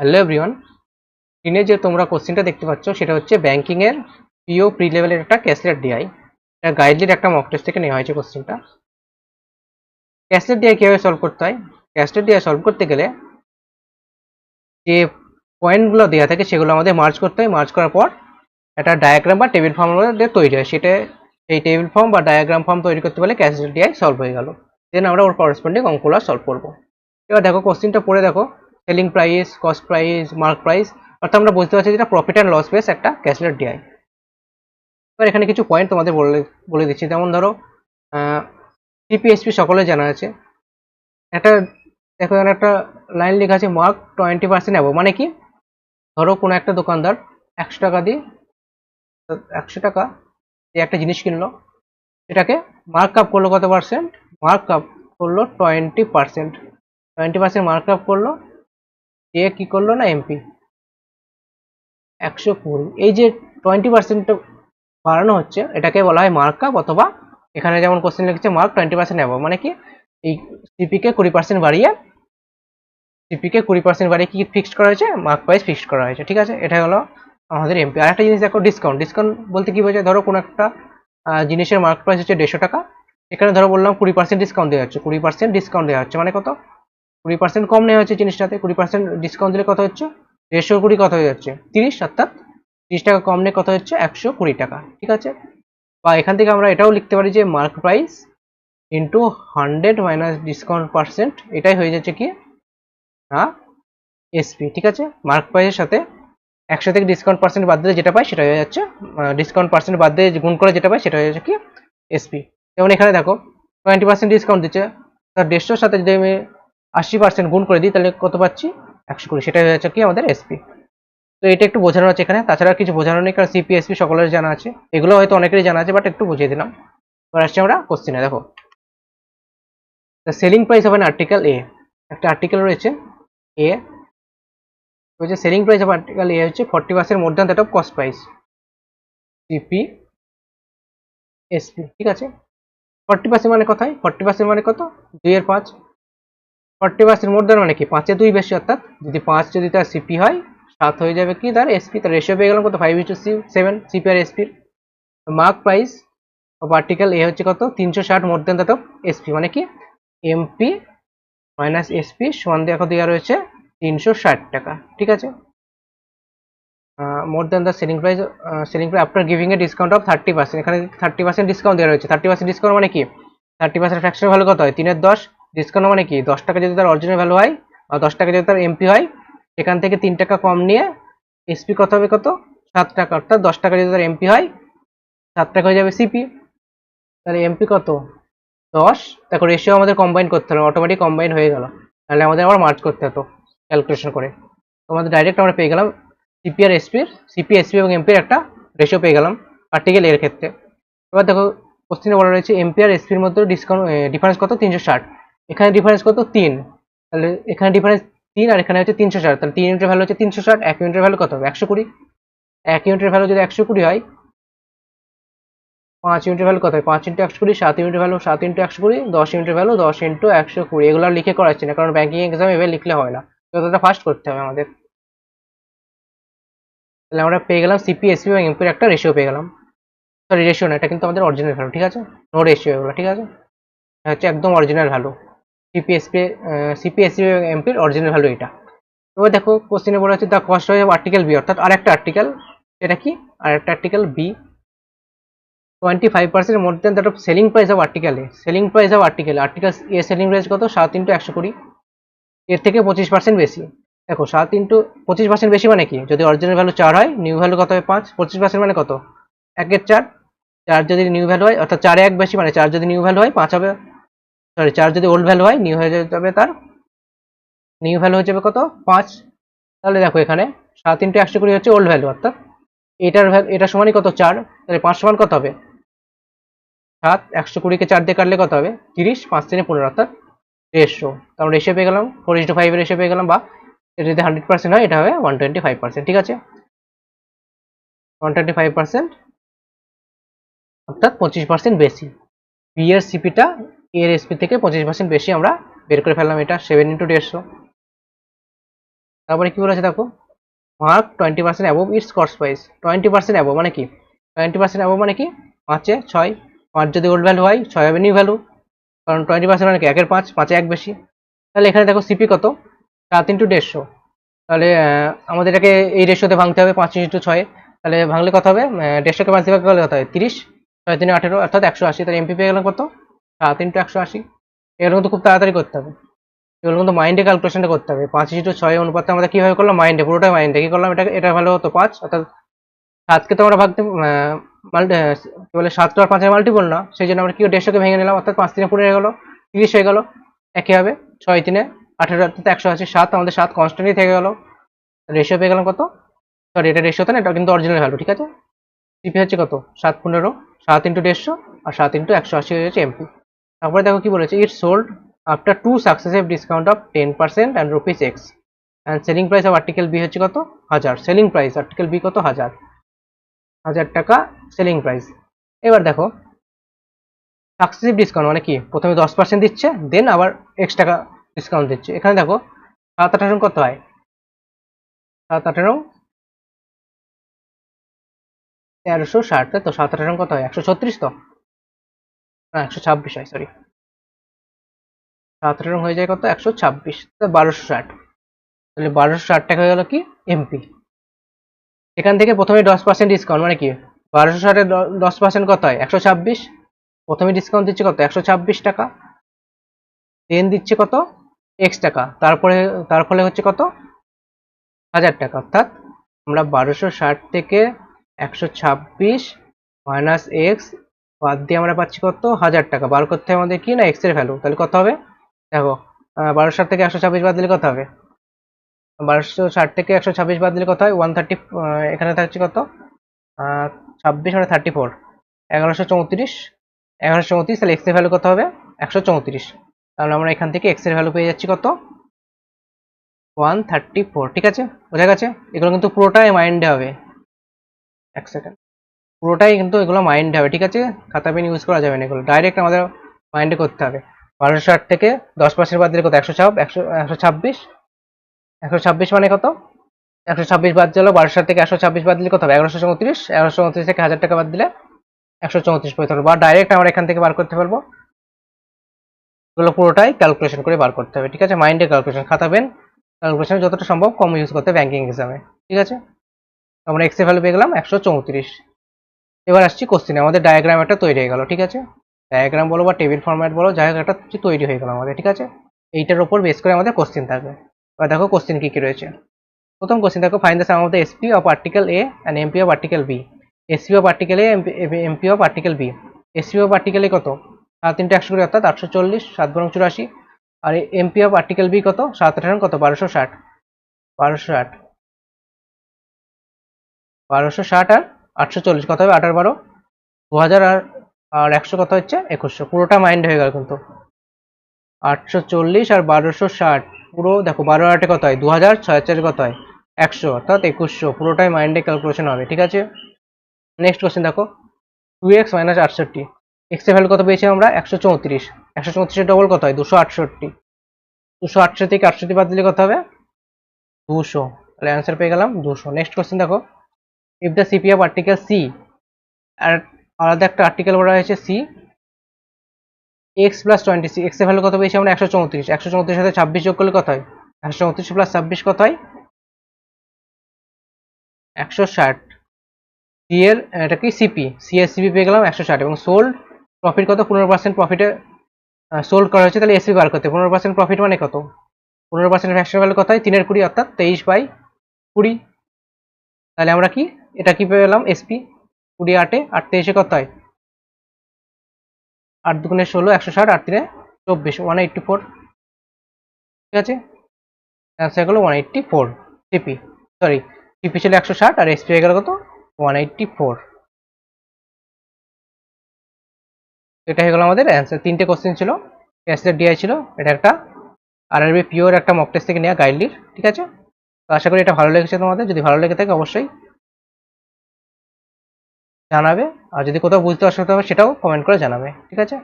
Hello everyone, স্ক্রিনে যে তোমরা কোশ্চেনটা দেখতে পাচ্ছ সেটা হচ্ছে ব্যাংকিং এর পিও প্রি লেভেলের একটা ক্যাশলেট ডিআই। এটা গাইডলির একটা মক টেস্ট থেকে নেওয়া হয়েছে কোশ্চেনটা। ক্যাশলেট ডিআই কিভাবে সলভ করতে হয়? ক্যাশলেট ডিআই সলভ করতে গেলে যে পয়েন্টগুলো দেওয়া থাকে সেগুলো আমাদের মার্জ করতে হয়। মার্জ করার পর একটা ডায়াগ্রাম বা টেবিল ফর্ম আমাদের তৈরি হয়। সেটা এই টেবিল ফর্ম বা ডায়াগ্রাম ফর্ম তৈরি করতে পারলে ক্যাশলেট ডিআই সলভ হয়ে গেল। দেন আমরা ওর করসপন্ডিং অঙ্কগুলো সলভ করবো। এবার দেখো কোশ্চেনটা পড়ে দেখো, selling price, cost price, mark price, অর্থাৎ আমরা বুঝতে পারছি যেটা প্রফিট অ্যান্ড লস বেস একটা ক্যাশলেট ডিআই। এবার এখানে কিছু পয়েন্ট তোমাদের বলে দিচ্ছি। যেমন ধরো সিপিএসপি সকলে জানা আছে। একটা দেখো এখানে একটা লাইন লেখা আছে মার্ক 20% অ্যাবভ, মানে কি? ধরো কোনো একটা দোকানদার 100 টাকা দিয়ে 100 টাকা দিয়ে একটা জিনিস কিনলো, এটাকে মার্ক আপ করলো কত পার্সেন্ট? মার্ক আপ করলো 20%। 20% মার্ক আপ করলো, দিয়ে কি করলো না এমপি 120। এই যে 20% বাড়ানো হচ্ছে এটাকে বলা হয় মার্ক আপ, অথবা এখানে যেমন কোশ্চেন লিখছে মার্ক 20% অ্যাবভ, মানে কি এই সিপিকে 20% বাড়িয়ে কি ফিক্সড করা হয়েছে? মার্ক প্রাইস ফিক্সড করা হয়েছে। ঠিক আছে, এটা হলো আমাদের এমপি। আর একটা জিনিস দেখো, ডিসকাউন্ট। ডিসকাউন্ট বলতে কি বোঝায়? ধরো কোনো একটা জিনিসের মার্ক প্রাইস হচ্ছে 150 টাকা, এখানে ধরো বললাম 20% ডিসকাউন্ট দেওয়া হচ্ছে। 20% ডিসকাউন্ট দেওয়া হচ্ছে মানে কত? 20% কম নেওয়া হচ্ছে জিনিসটাতে। 20% ডিসকাউন্ট দিলে কত হচ্ছে? 150 কত হয়ে যাচ্ছে? 30, অর্থাৎ 30 টাকা কম নিয়ে কত হচ্ছে? 120 টাকা। ঠিক আছে, বা এখান থেকে আমরা এটাও লিখতে পারি যে mark price into 100 minus discount percent, এটাই হয়ে যাচ্ছে কি না এসপি। ঠিক আছে, মার্ক প্রাইসের সাথে 100 থেকে ডিসকাউন্ট পার্সেন্ট বাদ দিলে যেটা পাই সেটা হয়ে যাচ্ছে, ডিসকাউন্ট পার্সেন্ট বাদ দিয়ে গুণ করে যেটা পাই সেটা হয়ে যাচ্ছে কি এসপি। যেমন এখানে দেখো 20% ডিসকাউন্ট দিচ্ছে, তার 150-র সাথে যদি আমি 80% গুণ করে দিই তাহলে কত পাচ্ছি? 120। সেটা হয়ে যাচ্ছে কি আমাদের এসপি। তো এটা একটু বোঝানো আছে এখানে, তাছাড়া কিছু বোঝানো নেই, কারণ সিপিএসপি সকলের জানা আছে। এগুলো হয়তো অনেকেরই জানা আছে, বাট একটু বুঝিয়ে দিলাম। এবার আসছি আমরা কোশ্চেনে। দেখো, the selling price of an article A. একটা আর্টিকেল রয়েছে এ, হচ্ছে selling price of article A হচ্ছে 40% more than that of cost price, CP SP. ঠিক আছে, 40% মানে কোথায়? 40% মানে কত? 2/5। 40% মোর দ্যান মানে কি 5-এ 2 বেশি, অর্থাৎ যদি 5 যদি তার সিপি হয়, 7 হয়ে যাবে কি তার এসপি। তার রেশিও পেয়ে গেলাম কত? 5:7 সিপি আর এসপির। Mark price of article A হচ্ছে কত? 360 more than that of SP, মানে কি এমপি মাইনাস এসপি সমান দেখো দেওয়া রয়েছে 360 টাকা। ঠিক আছে, more than the selling price after giving a discount of 30%। এখানে 30% ডিসকাউন্ট দেওয়া রয়েছে। 30% ডিসকাউন্ট মানে কি? 30% ফ্র্যাকশনাল ভ্যালু কত হয়? 3/10। ডিসকাউন্ট মানে কি 10 টাকা যদি তার অরিজিনাল ভ্যালু হয়, বা 10 টাকা যদি তার এমপি হয়, এখান থেকে 3 টাকা কম নিয়ে এসপি কত হবে? কত? 7 টাকা। অর্থাৎ 10 টাকা যদি তার এমপি হয়, 7 টাকা হয়ে যাবে সিপি। তাহলে এমপি কত? 10। দেখো রেশিও আমাদের কম্বাইন করতে হবে, অটোমেটিক কম্বাইন হয়ে গেল, তাহলে আমাদের আবার মার্জ করতে হতো ক্যালকুলেশন করে। তোমাদের ডাইরেক্ট আমরা পেয়ে গেলাম সিপি আর এসপির, সিপি এসপি এবং এমপির একটা রেশিও পেয়ে গেলাম আর্টিকেল এর ক্ষেত্রে। এবার দেখো কোশ্চেনে বলা রয়েছে এমপি আর এসপির মধ্যে ডিফারেন্স কত? 360। এখানে ডিফারেন্স কত? 3। তাহলে এখানে ডিফারেন্স 3 আর এখানে হচ্ছে 360। তাহলে 3 ইউনিটের ভ্যালু হচ্ছে 360, 1 ইউনিটের ভ্যালু কত হবে? 120। 1 ইউনিটের ভ্যালু যদি 120 হয়, 5 ইউনিটের ভ্যালু কত হয়? 5 ইন্টু 120। 7 ইউনিটের ভ্যালু 7 ইন্টু 120। 10 ইউনিটের ভ্যালু 10 ইন্টু 120। এগুলো লিখে করাচ্ছি না, কারণ ব্যাংকিং এক্সামে এভাবে লিখলে হয় না, যতটা ফাস্ট করতে হবে আমাদের। তাহলে আমরা পেয়ে গেলাম সিপি এসপি এবং এমপির একটা রেশিও পেয়ে গেলাম। সরি, রেশিও না, এটা কিন্তু আমাদের অরিজিনাল ভ্যালু। ঠিক আছে, নো রেশিও এগুলো। ঠিক আছে, এটা হচ্ছে একদম অরিজিনাল ভ্যালু। সিপি এসপি এবং এমপির অরিজিনাল ভ্যালু এটা। এবার দেখো কোশ্চেনে বলা হচ্ছে the cost of article B, অর্থাৎ আরেকটা আর্টিকেল। এটা কি? আরেকটা article B 25% more than that of selling price of article A. Selling price of article A selling price কত? 7 ইন্টু 120। এর থেকে 25% বেশি। দেখো 7 ইন্টু 25% বেশি মানে কি? যদি অরিজিনাল ভ্যালু 4 হয়, নিউ ভ্যালু কত হবে? 5। 25% মানে কত? 1/4। 4 যদি নিউ ভ্যালু হয়, অর্থাৎ 4 1 বেশি, মানে 4 যদি নিউ ভ্যালু হয় 5 হবে। সরি, 4 যদি ওল্ড ভ্যালু হয়, নিউ হয়ে যাবে তার নিউ ভ্যালু হয়ে যাবে কত? 5। তাহলে দেখো এখানে 7 ইন্টু 120 হচ্ছে ওল্ড ভ্যালু, অর্থাৎ এটা সমানই কত? 4। তাহলে 5 সমান কত হবে? 7। 120 কে 4 দিয়ে কাটলে কত হবে? 30। 5 3 15, অর্থাৎ রেশিও। তাহলে রেশিও পেয়ে গেলাম 4:5 এর রেশিও পেয়ে গেলাম, বা এটা যদি 100% হয় এটা হবে 125%। ঠিক আছে, 125%, অর্থাৎ 25% বেশি। বি এর সিপিটা এর এসপি থেকে 25% বেশি আমরা বের করে ফেললাম। এটা 7 ইন্টু 150। তারপরে কি বলেছে দেখো, mark 20% above it's cost price. 20% above মানে কি? 20% অ্যাবভ মানে কি? 5-এ 6, 5 যদি ওল্ড ভ্যালু হয় 6 হবে নিউ ভ্যালু, কারণ 20% মানে কি 1-এর 5, 5-এ 1 বেশি। তাহলে এখানে দেখো সিপি কত, 7 × 150। তাহলে আমাদের এটাকে এই রেশিওতে ভাঙতে হবে, 5 × 6। তাহলে ভাঙলে কত হবে? 150কে 5 দিয়ে ভাগ করলে কত হয়? 30, 6 × 3 = 18, অর্থাৎ 180। তাহলে এমপি পেয়ে গেলাম কত? 7 × 180। এগুলো কিন্তু খুব তাড়াতাড়ি করতে হবে, এগুলো কিন্তু মাইন্ডে ক্যালকুলেশনটা করতে হবে। 5:6 অনুপাতে আমরা কিভাবে করলাম? মাইন্ডে, পুরোটাই মাইন্ডে কি করলাম, এটা ভালো হতো 5, অর্থাৎ 7কে তো আমরা ভাগতে কি বলে 7 তো আর 5-এর মাল্টিপল না, সেই জন্য আমরা কি 150কে ভেঙে নিলাম, অর্থাৎ 5 × 3 হয়ে গেল 30 হয়ে গেল। একই হবে 6 × 3 = 18, অর্থাৎ 180। 7 আমাদের 7 কনস্ট্যান্টই থেকে গেল, রেশিও পেয়ে গেলাম কত? সরি, এটা রেশিওতে না, এটা কিন্তু অরিজিনাল ভ্যালু, ঠিক আছে। সিপি হচ্ছে কত? 7-15, 7 × 150 আর 7 × 180 হয়ে যাচ্ছে এমপি। তারপরে দেখো কি বলেছে, it sold after 2 successive discount of 10% and rupees X, and selling price of article B হচ্ছে কত? 1000। সেলিং প্রাইস আর্টিকেল বি কত? 1000 টাকা সেলিং প্রাইস। এবার দেখো সাকসেসিভ ডিসকাউন্ট মানে কি? প্রথমে 10% দিচ্ছে, দেন আবার X টাকা ডিসকাউন্ট দিচ্ছে। এখানে দেখো 7-18 কত হয়? 7-18 1360, তাই তো। 7-18 কত হয়? 136 তো না, 126 হয়, সরি। 7-18 হয়ে যায় কত? 126, 1260। তাহলে 1260 টাকা হয়ে গেল কি? এমপি। এখান থেকে প্রথমে 10% ডিসকাউন্ট মানে কি? 1260-এর 10% কত হয়? 126। প্রথমে ডিসকাউন্ট দিচ্ছে কত? 126 টাকা, দেন দিচ্ছে কত? X টাকা, তারপরে তার ফলে হচ্ছে কত? 1000 টাকা। অর্থাৎ আমরা 1260 থেকে 126 মাইনাস X বাদ দিয়ে আমরা পাচ্ছি কত? 1000 টাকা। বার করতে হবে আমাদের কি না, X এর ভ্যালু। তাহলে কত হবে দেখো, 1260 থেকে 126 বাদ দিলে কত হবে? 1260 থেকে 126 বাদ দিলে কত হয়? 130। এখানে থাকছে কত? 26 মানে 34, 1134, 1134। তাহলে X এর ভ্যালু কত হবে? 134। তাহলে আমরা এখান থেকে X এর ভ্যালু পেয়ে যাচ্ছি কত? 134। ঠিক আছে, বোঝা গেছে? এগুলো কিন্তু পুরোটাই মাইন্ডে হবে। এক সেকেন্ড, পুরোটাই কিন্তু এগুলো মাইন্ডে হবে, ঠিক আছে। খাতা পেন ইউজ করা যাবে না, এগুলো ডাইরেক্ট আমাদের মাইন্ডে করতে হবে। 1260 থেকে 10% বাদ দিলে কত? 126। 126 মানে কত? 126 বাদ দিলে 1260 থেকে 126 বাদ দিলে কত হবে? 1134। 1134 থেকে 1000 টাকা বাদ দিলে 134 পেতে হবে, বা ডাইরেক্ট আমরা এখান থেকে বার করতে পারবো। এগুলো পুরোটাই ক্যালকুলেশন করে বার করতে হবে, ঠিক আছে। মাইন্ডে ক্যালকুলেশন, খাতা পেন ক্যালকুলেশন যতটা সম্ভব কম ইউজ করতে হবে ব্যাংকিং এক্সামে, ঠিক আছে। আমরা এক্স এর ভ্যালু পেয়ে গেলাম 134। এবার আসছি কোশ্চেনে, আমাদের ডায়াগ্রাম একটা তৈরি হয়ে গেল, ঠিক আছে। ডায়াগ্রাম বলো বা টেবিল ফরম্যাট বলো, যাই হোক একটা তৈরি হয়ে গেল আমাদের, ঠিক আছে। এইটার উপর বেস করে আমাদের কোশ্চেন থাকবে। এবার দেখো কোশ্চেন কি কি রয়েছে। প্রথম কোশ্চেন দেখো, find the sum of the SP of article A and MP of article B. SP of article A, MP of article B. SP of article A কত? 7 × 100 করে, অর্থাৎ 840, 7 × 84। আর এমপি অফ আর্টিকেল বি কত? 7-18 কত? 1260। 1260 1260 আর 840 কত হবে? 8 আর 12 2000, আর 100 কত হচ্ছে? 2100। পুরোটা মাইন্ড হয়ে গেল কিন্তু। 840 আর 1260 পুরো দেখো, 12 আর 8 কত হয়? 2000, 6 আর 4 কত হয়? 100, অর্থাৎ 2100। পুরোটাই মাইন্ডে ক্যালকুলেশন হবে, ঠিক আছে। নেক্সট কোশ্চেন দেখো, 2x - 68। x এর ভ্যালু কত পেয়েছি আমরা? 134। 134 এর ডবল কত হয়? 268। 268 থেকে 68 বাদ দিলে কত হবে? 200। তাহলে অ্যান্সার পেয়ে গেলাম 200। নেক্সট কোশ্চেন দেখো, if the CP of article C, আর আলাদা একটা আর্টিকেল বলা হয়েছে সি, x + 26। x এর ভ্যালু কত পেয়েছি আমরা? 134। 134 সাথে 26 যোগ করলে কত হয়? 134 + 26 কত হয়? 160। সি এর এটা কি? সিপি, সি এর সিপি পেয়ে গেলাম 160, এবং সোল্ড প্রফিট কত? 15% প্রফিটে সোল্ড করা হয়েছে। তাহলে এসপি বার করতে, 15% প্রফিট মানে কত? 15% ফ্র্যাকশন ভ্যালু কত হয়? 3 এর 20, অর্থাৎ 23/20। তাহলে আমরা কি এটা কি পেলাম? এসপি। 20 8-এ, 8 23-এ কত হয়? 8 2 16, 160, 8 3 24, 184। ঠিক আছে, অ্যান্সার হলো 184 সিপি। সরি, সিপি ছিল 160 আর এসপি হয়ে গেল কত? 184। এটা হয়ে গেল আমাদের অ্যান্সার। 3টে কোশ্চেন ছিল, ক্যাসলেট ডিআই ছিল, এটা একটা আরআরবি পিওর একটা মক টেস্ট থেকে নেওয়া গাইডলির, ঠিক আছে। তো আশা করি এটা ভালো লেগেছে তোমাদের। যদি ভালো লেগে থাকে অবশ্যই জানাবে, আর যদি কোথাও বুঝতে অসুবিধা হবে সেটাও কমেন্ট করে জানাবে, ঠিক আছে।